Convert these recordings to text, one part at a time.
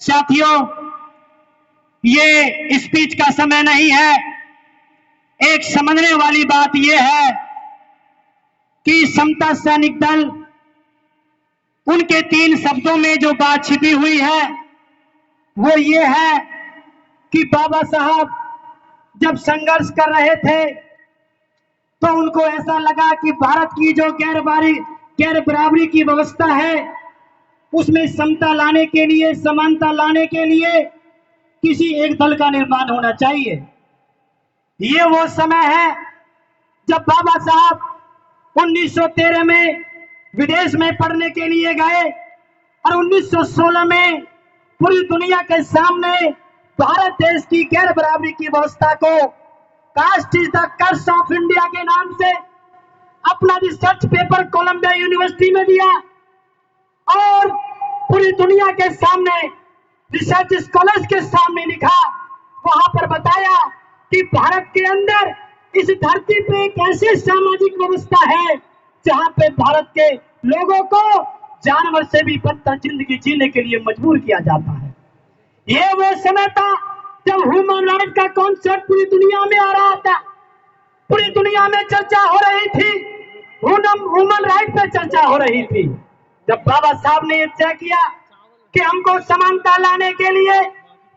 साथियों, ये स्पीच का समय नहीं है। एक समझने वाली बात यह है कि समता सैनिक दल, उनके 3 शब्दों में जो बात छिपी हुई है वो ये है कि बाबा साहब जब संघर्ष कर रहे थे तो उनको ऐसा लगा कि भारत की जो गैर बराबरी की व्यवस्था है उसमें समता लाने के लिए, समानता लाने के लिए किसी एक दल का निर्माण होना चाहिए। ये वो समय है जब बाबा साहब 1913 में विदेश में पढ़ने के लिए गए और 1916 में पूरी दुनिया के सामने भारत देश की गैर बराबरी की व्यवस्था को caste is the curse of India के नाम से अपना रिसर्च पेपर कोलंबिया यूनिवर्सिटी में दिया और पूरी दुनिया के सामने रिसर्च स्कॉलर्स के सामने लिखा। वहां पर बताया कि भारत के अंदर इस धरती पे एक ऐसी सामाजिक व्यवस्था है जहां पे भारत के लोगों को जानवर से भी बदतर जिंदगी जीने के लिए मजबूर किया जाता है। ये वो समय था जब ह्यूमन राइट का कॉन्सेप्ट पूरी दुनिया में आ रहा था, पूरी दुनिया में चर्चा हो रही थी, ह्यूमन राइट पे चर्चा हो रही थी। जब बाबा साहब ने यह तय किया कि हमको समानता लाने के लिए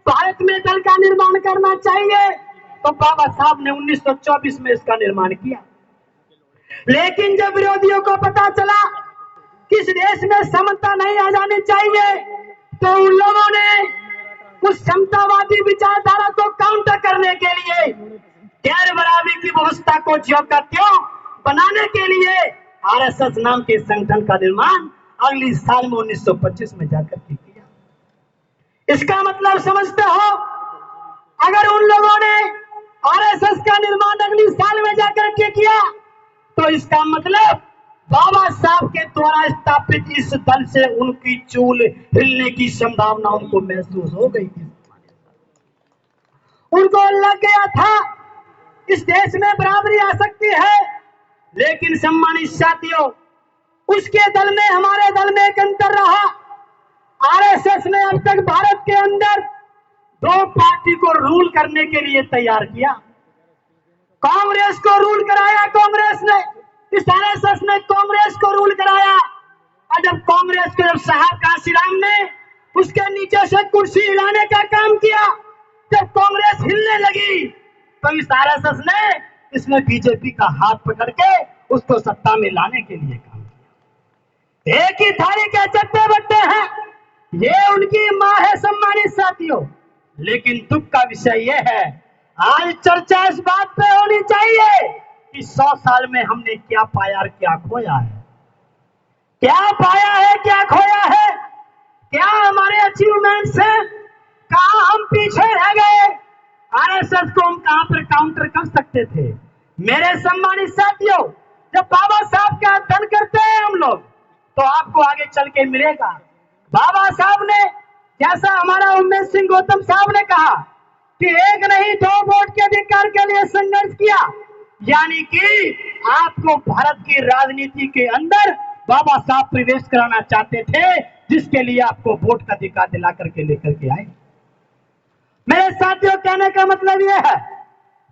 भारत में दल का निर्माण करना चाहिए, तो बाबा साहब ने 1924 में इसका निर्माण किया। लेकिन जब विरोधियों को पता चला कि इस देश में समता नहीं आ जानी चाहिए, तो उन लोगों ने उस समतावादी विचारधारा को काउंटर करने के लिए गैर बराबरी की व्यवस्था को ज्यों का त्यों बनाने के लिए आरएसएस नाम के संगठन का निर्माण अगली साल में 1925 में जाकर के किया। इसका मतलब समझते हो, अगर उन लोगों ने आरएसएस का निर्माण अगली साल में जाकर के किया तो इसका मतलब बाबा साहब के द्वारा स्थापित इस दल से उनकी चूल हिलने की संभावना उनको महसूस हो गई थी। उनको लग गया था इस देश में बराबरी आ सकती है। लेकिन सम्मानित साथियों, उसके दल में, हमारे दल में एक अंतर रहा। आरएसएस ने अब तक भारत के अंदर 2 पार्टी को रूल करने के लिए तैयार किया। कांग्रेस को रूल कराया, कांग्रेस ने, इस आरएसएस ने कांग्रेस को रूल कराया। और जब कांग्रेस को जब साहब काशीराम ने उसके नीचे से कुर्सी हिलाने का काम किया, जब कांग्रेस हिलने लगी तो इस आरएसएस ने इसमें बीजेपी का हाथ पकड़ के उसको सत्ता में लाने के लिए काम किया। एक ही थाली के चट्टे बट्टे हैं, ये उनकी मां है सम्मानित साथियों। लेकिन दुख का विषय यह है, आज चर्चा इस बात पे होनी चाहिए कि 100 साल में हमने क्या पाया और क्या खोया है। क्या पाया है, क्या खोया है, क्या हमारे अचीवमेंट्स हैं, कहां हम पीछे रह गए, आरएसएस को हम कहां पर काउंटर कर सकते थे। मेरे सम्मानित साथियों, जब बाबा साहब का अध्ययन करते हैं हम लोग तो आपको आगे चल के मिलेगा। बाबा साहब ने, जैसा हमारा उमेश सिंह गौतम साहब ने कहा कि 1 नहीं 2 वोट के अधिकार के लिए संघर्ष किया, यानी कि आपको भारत की राजनीति के अंदर बाबा साहब प्रवेश कराना चाहते थे, जिसके लिए आपको वोट का अधिकार दिला करके लेकर के आए। मेरे साथियों, कहने का मतलब यह है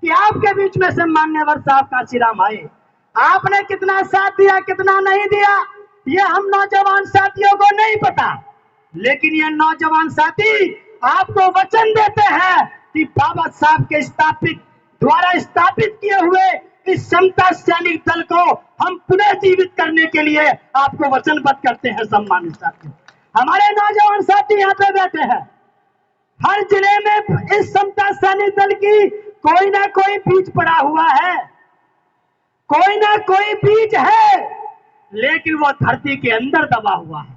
कि आपके बीच में से मान्यवर साहब काशीराम आए, आपने कितना साथ दिया, कितना नहीं दिया, ये हम नौजवान साथियों को नहीं पता। लेकिन ये नौजवान साथी आपको वचन देते हैं कि बाबा साहब के द्वारा स्थापित किए हुए इस समता सैनिक दल को हम पुनः जीवित करने के लिए आपको वचनबद्ध करते हैं। सम्मानित साथी, हमारे नौजवान साथी यहाँ पे बैठे हैं, हर जिले में इस समता सैनिक दल की कोई ना कोई बीज पड़ा हुआ है, कोई ना कोई बीज है, लेकिन वो धरती के अंदर दबा हुआ है।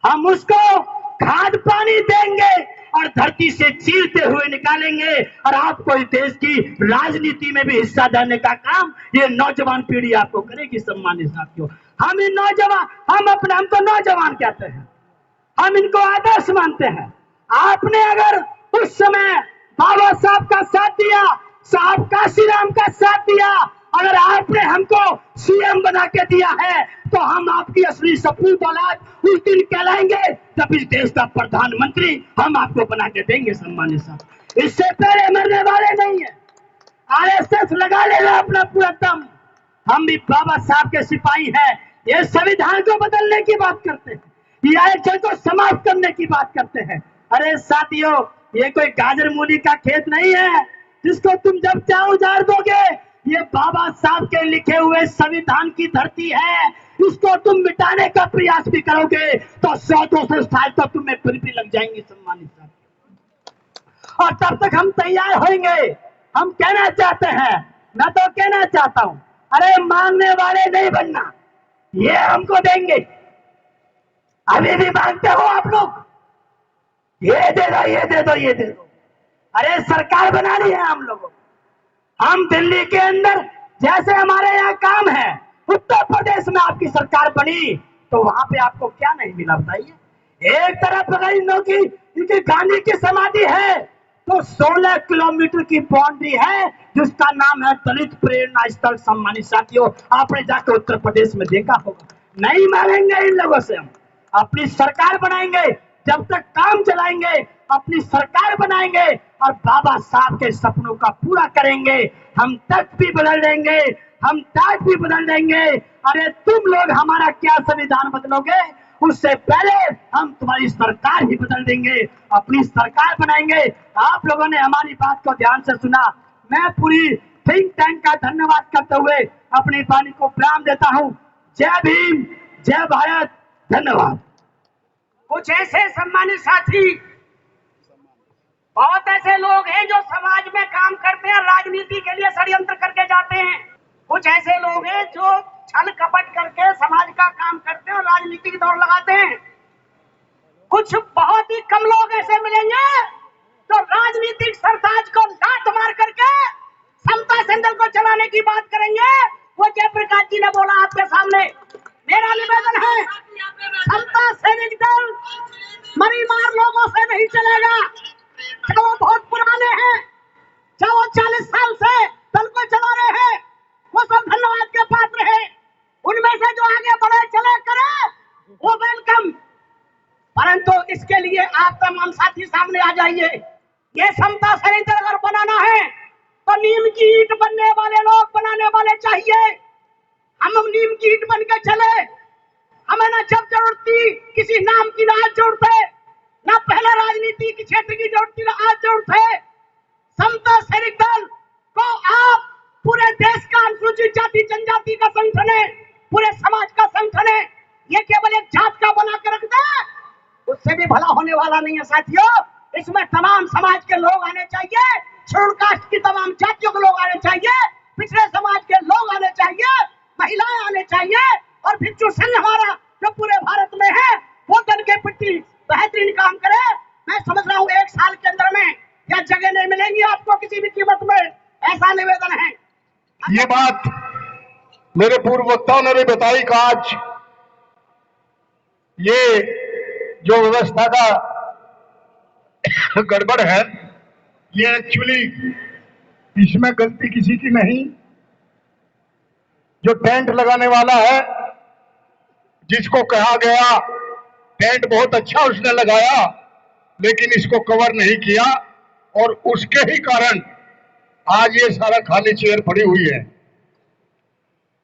हम उसको खाद पानी देंगे और धरती से चीरते हुए निकालेंगे और आपको इस देश की राजनीति में भी हिस्सा देने का काम ये नौजवान पीढ़ी आपको करेगी। सम्मानित साथियों, हम इन नौजवान, हमको नौजवान कहते हैं, हम इनको आदर्श मानते हैं। आपने अगर उस समय बाबा साहब का साथ दिया, साहब काशीराम का साथ दिया अगर आपने हमको सीएम बना के दिया है तो हम आपकी असली सपूत औलाद उस दिन कहलाएंगे जब इस देश का प्रधानमंत्री हम आपको बना के देंगे सम्मानित साहब। इससे पहले मरने वाले नहीं है। आरएसएस लगा लेगा अपना पूरा दम। हम भी बाबा साहब के सिपाही हैं। ये संविधान को बदलने की बात करते हैं, ये आरक्षण को समाप्त करने की बात करते हैं। अरे साथियों, ये कोई गाजर मूली का खेत नहीं है जिसको तुम जब चाहो उजाड़ दोगे। ये बाबा साहब के लिखे हुए संविधान की धरती है। इसको तुम मिटाने का प्रयास भी करोगे तो 100-200 साल तो तुम्हें फिर भी लग जाएंगे सम्मानित साहब। और तब तक हम तैयार होंगे। हम कहना चाहते हैं, मैं तो कहना चाहता हूं, अरे मांगने वाले नहीं बनना, ये हमको देंगे। अभी भी मांगते हो आप लोग, ये दे दो, ये दे दो, ये दे दो। अरे सरकार बनानी है हम लोगों। हम दिल्ली के अंदर जैसे हमारे यहाँ काम है, उत्तर प्रदेश में आपकी सरकार बनी तो वहां पे आपको क्या नहीं मिला बताइए। एक तरफ अगर इन लोगों की गांधी की समाधि है तो 16 किलोमीटर की बाउंड्री है जिसका नाम है दलित प्रेरणा स्थल। सम्मानित साथियों, आपने जाकर उत्तर प्रदेश में देखा होगा। नहीं मांगेंगे इन लोगों से, हम अपनी सरकार बनाएंगे। जब तक काम चलाएंगे अपनी सरकार बनाएंगे और बाबा साहब के सपनों का पूरा करेंगे। हम तक भी बदल देंगे, हम तक भी बदल देंगे। अरे तुम लोग हमारा क्या संविधान बदलोगे, उससे पहले हम तुम्हारी सरकार ही बदल देंगे, अपनी सरकार बनाएंगे। आप लोगों ने हमारी बात को ध्यान से सुना। मैं पूरी थिंक टैंक का धन्यवाद करते हुए अपनी वाणी को प्रणाम देता हूं। जय भीम, जय भारत, धन्यवाद। कुछ ऐसे सम्मानित साथी, बहुत ऐसे लोग हैं जो समाज में काम करते हैं, राजनीति के लिए षड्यंत्र करके जाते हैं। कुछ ऐसे लोग हैं जो छल कपट करके समाज का काम करते हैं और राजनीति की दौड़ लगाते हैं। कुछ बहुत ही कम लोग ऐसे मिलेंगे जो राजनीतिक सरताज को लात मार करके समता सेंटर को चलाने की बात करेंगे। वो जयप्रकाश जी ने बोला आपके सामने। मेरा निवेदन है, समता सैनिक दल मरीमार लोगों से नहीं चलेगा। जो बहुत पुराने हैं, जो 40 साल से दल को चला रहे हैं, वो सब धन्यवाद के पात्र हैं। उनमें से जो आगे बढ़े चले करे वो वेलकम। परंतु इसके लिए आप तमाम साथी सामने आ जाइए। ये समता सैनिक दल अगर बनाना है तो नीम की ईंट बनने वाले लोग बनाने वाले चाहिए। हम नीम की ईंट बन के चले। हमें ना जब जरूरत थी किसी नाम की, ना आज जरूरत है, ना पहले राजनीति की क्षेत्र की जरूरत थी, ना आज जरूरत है। समता सैनिक दल को आप पूरे देश का अनुसूचित जाति जनजाति का संगठन है, पूरे समाज का संगठन है। ये केवल एक जात का बना के रख दे, उससे भी भला होने वाला नहीं है साथियों। इसमें तमाम समाज के लोग आने चाहिए, शेड्यूल कास्ट की तमाम जातियों के लोग आने चाहिए, पिछड़े समाज के लोग आने चाहिए, महिलाएं आने चाहिए। और भिक्षु संघ हमारा जो पूरे भारत में है वो दल के प्रति बेहतरीन काम करे। मैं समझ रहा हूँ 1 साल के अंदर में यह जगह नहीं मिलेंगी आपको किसी भी कीमत में, ऐसा निवेदन है। ये बात मेरे पूर्व वक्ताओं ने भी बताई कि आज ये जो व्यवस्था का गड़बड़ है, ये एक्चुअली इसमें गलती किसी की नहीं। जो टेंट लगाने वाला है, जिसको कहा गया टेंट बहुत अच्छा उसने लगाया लेकिन इसको कवर नहीं किया और उसके ही कारण आज ये सारा खाली चेयर पड़ी हुई है।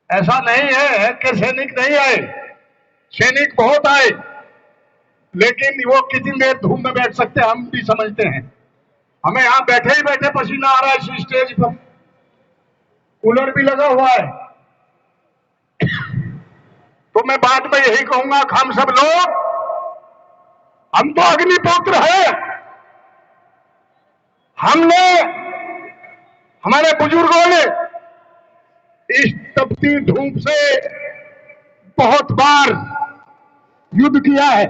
ऐसा नहीं है कि सैनिक नहीं आए, सैनिक बहुत आए, लेकिन वो कितनी देर धूप में बैठ सकते हम भी समझते हैं। हमें यहां बैठे ही बैठे पसीना आ रहा है। इस स्टेज पर कूलर भी लगा हुआ है। तो मैं बाद में यही कहूंगा कि हम सब लोग, हम तो अग्निपुत्र हैं। हमने, हमारे बुजुर्गों ने इस तपती धूप से बहुत बार युद्ध किया है,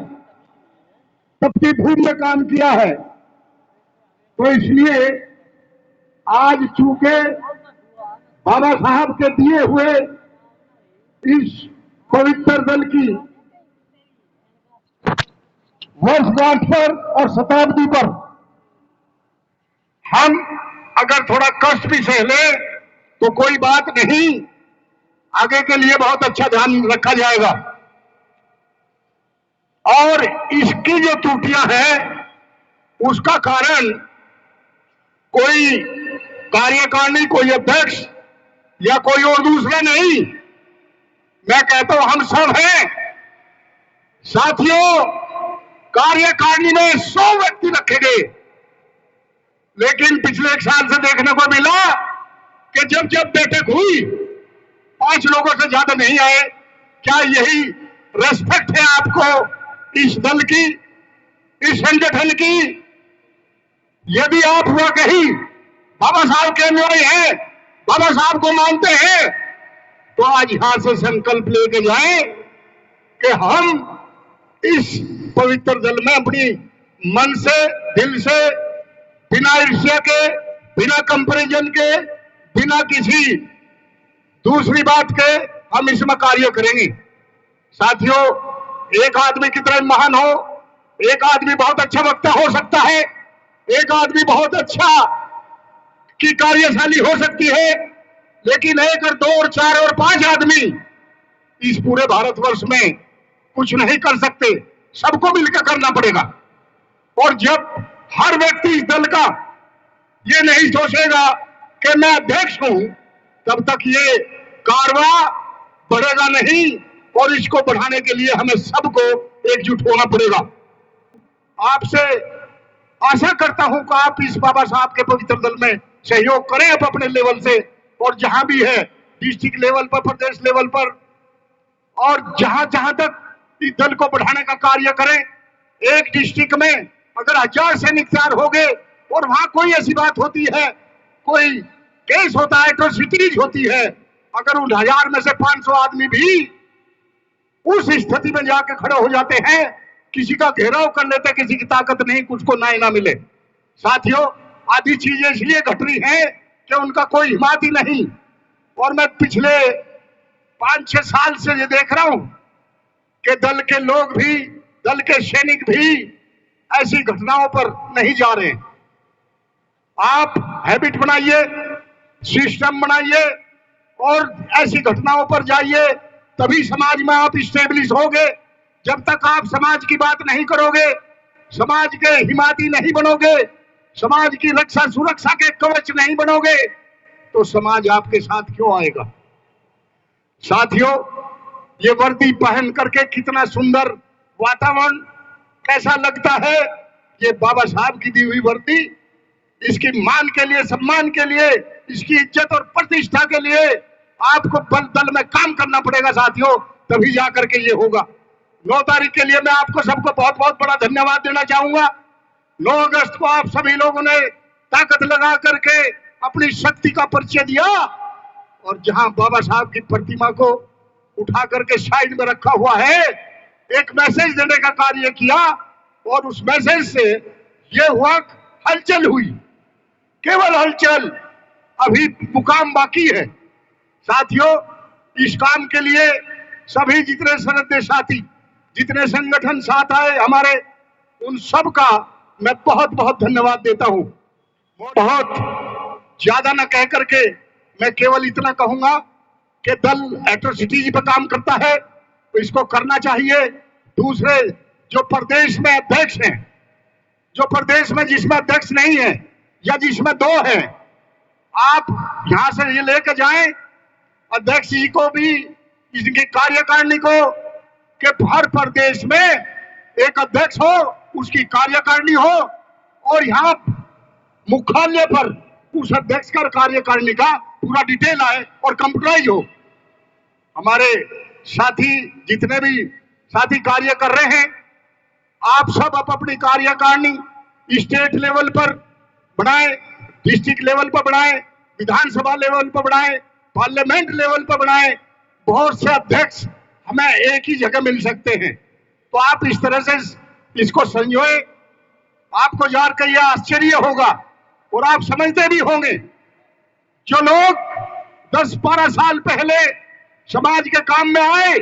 तपती धूप में काम किया है। तो इसलिए आज चूंकि बाबा साहब के दिए हुए इस पवित्र दल की वर्षगांठ पर और शताब्दी पर हम अगर थोड़ा कष्ट भी सह लें तो कोई बात नहीं, आगे के लिए बहुत अच्छा ध्यान रखा जाएगा। और इसकी जो त्रुटियां हैं उसका कारण कोई कार्यकारिणी, कोई अध्यक्ष या कोई और दूसरा नहीं, मैं कहता हूं हम सब हैं। साथियों, कार्यकारिणी में 100 व्यक्ति रखे गए, लेकिन पिछले 1 साल से देखने को मिला कि जब जब बैठक हुई 5 लोगों से ज्यादा नहीं आए। क्या यही रेस्पेक्ट है आपको इस दल की, इस संगठन की? यदि आप हुआ कहीं बाबा साहब के अनुयायी हैं, बाबा साहब को मानते हैं, तो आज यहां से संकल्प लेके जाएं कि हम इस पवित्र दल में अपनी मन से, दिल से, बिना ईर्ष्या के, बिना कंपैरिजन के, बिना किसी दूसरी बात के हम इसमें कार्य करेंगे। साथियों, एक आदमी कितना महान हो, एक आदमी बहुत अच्छा वक्ता हो सकता है, एक आदमी बहुत अच्छा की कार्यशाली हो सकती है, लेकिन 1 और 2 और 4 और 5 आदमी इस पूरे भारतवर्ष में कुछ नहीं कर सकते। सबको मिलकर करना पड़ेगा। और जब हर व्यक्ति इस दल का ये नहीं सोचेगा कि मैं अध्यक्ष हूं, तब तक ये कारवां बढ़ेगा नहीं, और इसको बढ़ाने के लिए हमें सबको एकजुट होना पड़ेगा। आपसे आशा करता हूं कि आप इस बाबा साहब के पवित्र दल में सहयोग करें आप अपने लेवल से, और जहां भी है डिस्ट्रिक्ट लेवल पर, प्रदेश लेवल पर, और जहां जहां तक इस दल को बढ़ाने का कार्य करें। एक डिस्ट्रिक्ट में अगर 1000 सैनिक तैयार हो गए और वहां कोई ऐसी बात होती है, कोई केस होता है, एट्रोसिटीज होती है, अगर उन 1000 में से 500 आदमी भी उस स्थिति में जाके खड़े हो जाते हैं, किसी का घेराव कर लेते, किसी की ताकत नहीं, कुछ को ना मिले। साथियों, आधी चीजें इसलिए घट रही हैं कि उनका कोई हिम्मत ही नहीं। और मैं पिछले 5-6 साल से ये देख रहा हूं कि दल के लोग भी, दल के सैनिक भी ऐसी घटनाओं पर नहीं जा रहे। आप हैबिट बनाइए, सिस्टम बनाइए और ऐसी घटनाओं पर जाइए, तभी समाज में आप स्टेब्लिश होगे। जब तक आप समाज की बात नहीं करोगे, समाज के हिमायती नहीं बनोगे, समाज की रक्षा सुरक्षा के कवच नहीं बनोगे, तो समाज आपके साथ क्यों आएगा? साथियों, ये वर्दी पहन करके कितना सुंदर वातावरण कैसा लगता है। ये बाबा साहब की दी हुई वर्दी, इसकी मान के लिए, सम्मान के लिए, इसकी इज्जत और प्रतिष्ठा के लिए आपको बल दल में काम करना पड़ेगा साथियों, तभी जाकर के ये होगा। 9 तारीख के लिए मैं आपको सबको बहुत बहुत बड़ा धन्यवाद देना चाहूंगा। 9 अगस्त को आप सभी लोगों ने ताकत लगा करके अपनी शक्ति का परिचय दिया, और जहां बाबा साहब की प्रतिमा को उठा करके साइड में रखा हुआ है, एक मैसेज देने का कार्य किया, और उस मैसेज से ये हुआ, हलचल हुई, केवल हलचल, अभी मुकाम बाकी है। साथियों, इस काम के लिए सभी जितने श्रद्धेय साथी, जितने संगठन साथ आए हमारे, उन सब का मैं बहुत बहुत धन्यवाद देता हूं। बहुत ज्यादा न कह करके मैं केवल इतना कहूंगा कि दल एट्रोसिटीज पर काम करता है, तो इसको करना चाहिए। दूसरे जो प्रदेश में अध्यक्ष हैं, जो प्रदेश में जिसमें अध्यक्ष नहीं है या जिसमें 2 है, आप यहां से ये लेकर जाएं अध्यक्ष जी को भी, इनकी कार्यकारिणी को, कि हर प्रदेश में एक अध्यक्ष हो, उसकी कार्यकारिणी हो, और यहाँ मुख्यालय पर उस अध्यक्ष का कार्यकारिणी का पूरा डिटेल आए और कंप्यूटराइज हो। हमारे साथी जितने भी साथी कार्य कर रहे हैं, आप सब अपनी कार्यकारिणी स्टेट लेवल पर बनाएं, डिस्ट्रिक्ट लेवल पर बनाएं, विधानसभा लेवल पर बनाएं, पार्लियामेंट लेवल पर बनाएं। बहुत से अध्यक्ष हमें एक ही जगह मिल सकते हैं, तो आप इस तरह से इसको संजोए। आपको जानकर यह आश्चर्य होगा और आप समझते भी होंगे, जो लोग 10-12 साल पहले समाज के काम में आए,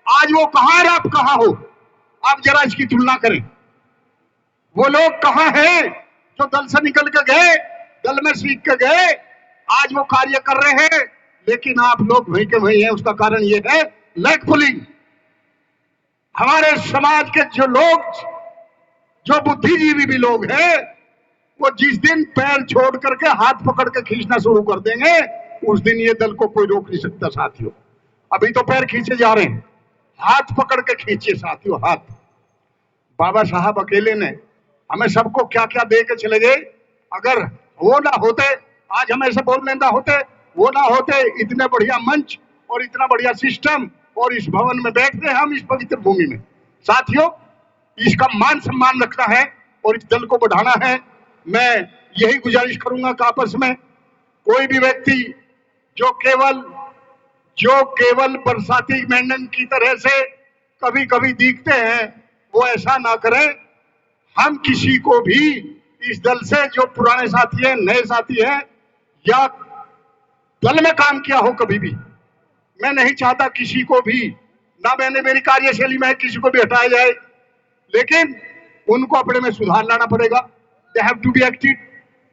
आज वो कहां है, आप कहां हो? आप जरा इसकी तुलना करें। वो लोग कहां हैं जो दल से निकल के गए, दल में सीख के गए, आज वो कार्य कर रहे हैं, लेकिन आप लोग वहीं के वहीं हैं। उसका कारण ये है लेग पुलिंग। हमारे समाज के जो लोग, जो बुद्धिजीवी भी लोग हैं, वो जिस दिन पैर छोड़ करके हाथ पकड़ के खींचना शुरू कर देंगे, उस दिन ये दल को कोई रोक नहीं सकता साथियों। अभी तो पैर खींचे जा रहे हैं, हाथ पकड़ के खींचे साथियों, हाथ। बाबा साहब अकेले ने हमें सबको क्या क्या दे के चले गए। अगर वो ना होते, आज हम ऐसे बोल लेना होते, वो ना होते, इतने बढ़िया मंच और इतना बढ़िया सिस्टम और इस भवन में बैठ रहे हम, इस पवित्र भूमि में। साथियों, इसका मान सम्मान रखना है और इस दल को बढ़ाना है। मैं यही गुजारिश करूंगा कि आपस में कोई भी व्यक्ति जो केवल बरसाती मेंढक की तरह से कभी कभी दिखते हैं, वो ऐसा ना करें। हम किसी को भी इस दल से, जो पुराने साथी हैं, नए साथी हैं, या दल में काम किया हो कभी भी, मैं नहीं चाहता किसी को भी, ना मैंने मेरी कार्यशैली में किसी को भी हटाया जाए, लेकिन उनको अपने में सुधार लाना पड़ेगा। They have to be active,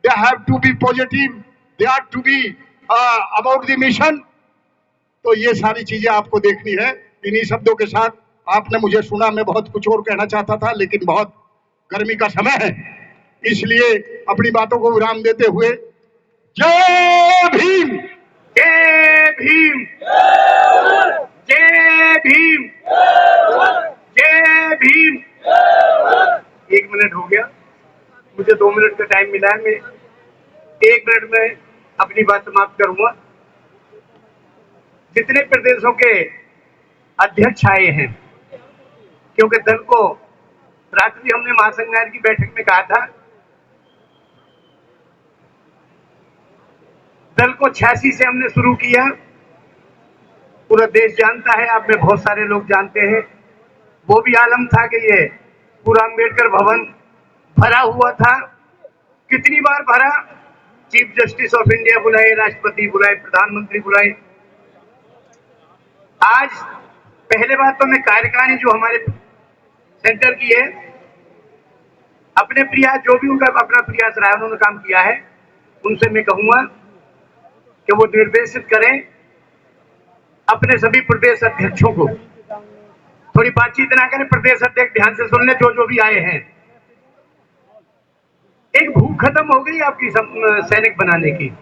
they have to be positive, they have to be about the mission. तो ये सारी चीजें आपको देखनी है। इन्हीं शब्दों के साथ आपने मुझे सुना, मैं बहुत कुछ और कहना चाहता था, लेकिन बहुत गर्मी का समय है, इसलिए अपनी बातों को विराम देते हुए जय भीम, जय भीम, जय भीम, जय भीम। 1 मिनट हो गया, मुझे 2 मिनट का टाइम मिला है। मैं 1 मिनट में अपनी बात समाप्त करूंगा। जितने प्रदेशों के अध्यक्ष आए हैं, क्योंकि दल को रात्रि हमने महासंघ की बैठक में कहा था, दल को 86 से हमने शुरू किया। पूरा देश जानता है, आप में बहुत सारे लोग जानते हैं। वो भी आलम था कि ये पूरा अंबेडकर भवन भरा हुआ था। कितनी बार भरा, चीफ जस्टिस ऑफ इंडिया बुलाए, राष्ट्रपति बुलाए, प्रधानमंत्री बुलाए। आज पहले बात तो मैं कार्यकारिणी जो हमारे सेंटर की है, अपने प्रयास, जो भी उनका अपना प्रयास रहा है, उन्होंने काम किया है, उनसे मैं कहूंगा कि वो निर्देशित करें अपने सभी प्रदेश अध्यक्षों को। थोड़ी बातचीत ना करें, प्रदेश अध्यक्ष ध्यान से सुन ले, जो भी आए हैं। एक भूख खत्म हो गई आपकी सैनिक बनाने की,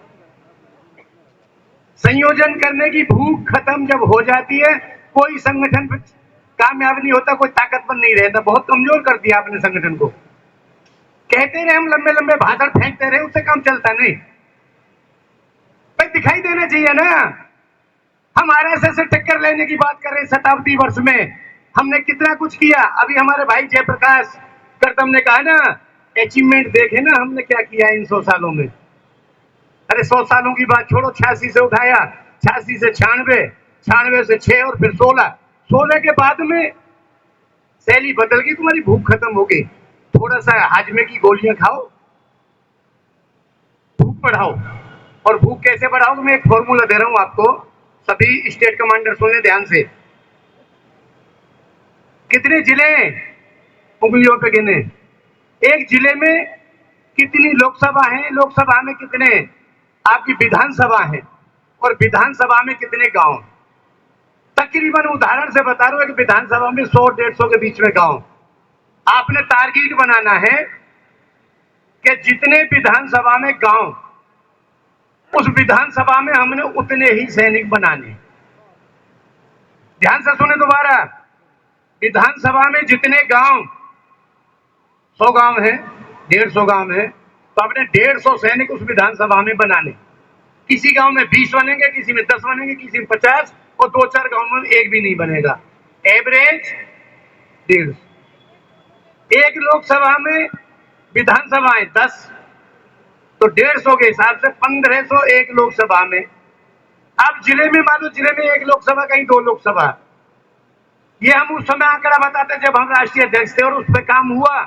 संयोजन करने की भूख खत्म जब हो जाती है, कोई संगठन कामयाब नहीं होता, कोई ताकतवर नहीं रहता। बहुत कमजोर कर दिया आपने संगठन को। कहते रहे हम, लंबे लंबे भाषण फेंकते रहे, उससे काम चलता नहीं। भाई दिखाई देना चाहिए ना। हम आरएसएस से टक्कर लेने की बात कर रहे हैं। शताब्दी वर्ष में हमने कितना कुछ किया। अभी हमारे भाई जयप्रकाश करदम ने कहा ना, अचीवमेंट देखे ना हमने क्या किया इन 100 सालों में। अरे 100 सालों की बात छोड़ो, 86 से उठाया, 86 से 96, 96 से 6 और फिर 16 के बाद में शैली बदल गई, तुम्हारी भूख खत्म हो गई। थोड़ा सा हाजमे की गोलियां खाओ, भूख बढ़ाओ। और भूख कैसे बढ़ाओगे, मैं एक फॉर्मूला दे रहा हूं आपको, सभी स्टेट कमांडर सुन ले ध्यान से। कितने जिले उंगलियों पे गिने, एक जिले में कितनी लोकसभा है, लोकसभा में कितने आपकी विधानसभा है, और विधानसभा में कितने गांव। तकरीबन उदाहरण से बता रहा हूं कि विधानसभा में 100-150 के बीच में गांव। आपने टारगेट बनाना है कि जितने विधानसभा में गांव, उस विधानसभा में हमने उतने ही सैनिक बनाने। ध्यान से सुने दोबारा, विधानसभा में जितने गांव, 100 गांव है, 150 गांव है, तो आपने 150 सैनिक उस विधानसभा में बनाने। किसी गांव में 20 बनेंगे, किसी में 10 बनेंगे, किसी में 50, और 2-4 गांव में एक भी नहीं बनेगा। एवरेज 150। एक लोकसभा में विधानसभाएं 10, तो 150 के हिसाब से 1500 एक लोकसभा में। अब जिले में मान लो, जिले में एक लोकसभा, कहीं 2 लोकसभा। ये हम उस समय आंकड़ा बताते जब हम राष्ट्रीय अध्यक्ष थे, और उस पर काम हुआ,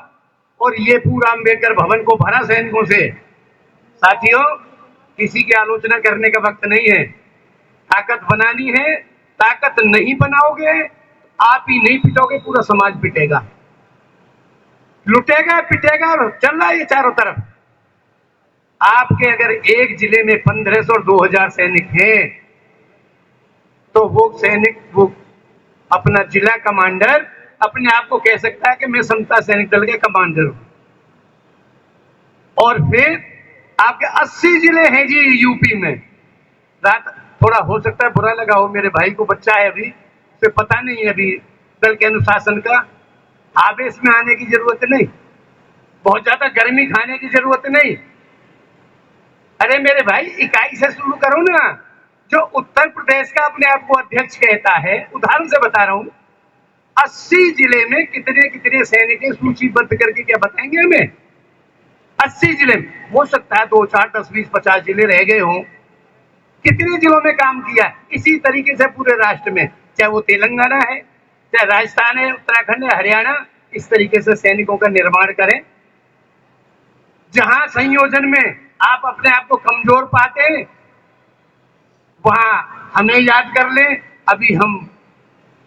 और ये पूरा अंबेडकर भवन को भरा सैनिकों से। साथियों, किसी की आलोचना करने का वक्त नहीं है। ताकत बनानी है, ताकत नहीं बनाओगे, आप ही नहीं पिटोगे, पूरा समाज पिटेगा, लुटेगा, पिटेगा, चल रहा है ये चारों तरफ। आपके अगर एक जिले में 1500 और 2000 सैनिक हैं तो वो सैनिक, वो अपना जिला कमांडर अपने आप को कह सकता है कि मैं समता सैनिक दल का कमांडर हूं। और फिर आपके 80 जिले हैं जी यूपी में। रात थोड़ा हो सकता है बुरा लगा हो, मेरे भाई को बच्चा है अभी, उसे पता नहीं है अभी दल के अनुशासन का। आवेश में आने की जरूरत नहीं, बहुत ज्यादा गर्मी खाने की जरूरत नहीं। अरे मेरे भाई, इकाई से शुरू करो ना। जो उत्तर प्रदेश का अपने आप को अध्यक्ष कहता है, उदाहरण से बता रहा हूं, 80 जिले में कितने कितने सैनिक हैं सूचीबद्ध करके क्या बताएंगे हमें? 80 जिले में हो सकता है 2, 4, 10, 20, 50 जिले रह गए हों। कितने जिलों में काम किया? इसी तरीके से पूरे राष्ट्र में, चाहे वो तेलंगाना है, चाहे राजस्थान है, उत्तराखंड है, हरियाणा, इस तरीके से सैनिकों का निर्माण करें। जहां संयोजन में आप अपने आप को कमजोर पाते हैं, वहां हमें याद कर लें, अभी हम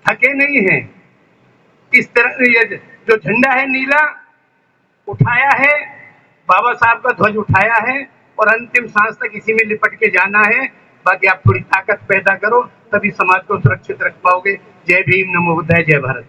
थके नहीं हैं। इस तरह ये जो झंडा है नीला उठाया है, बाबा साहब का ध्वज उठाया है और अंतिम सांस तक इसी में लिपट के जाना है। बाकी आप थोड़ी ताकत पैदा करो, तभी समाज को सुरक्षित रख पाओगे। जय भीम, नमो बुद्धाय, जय भारत।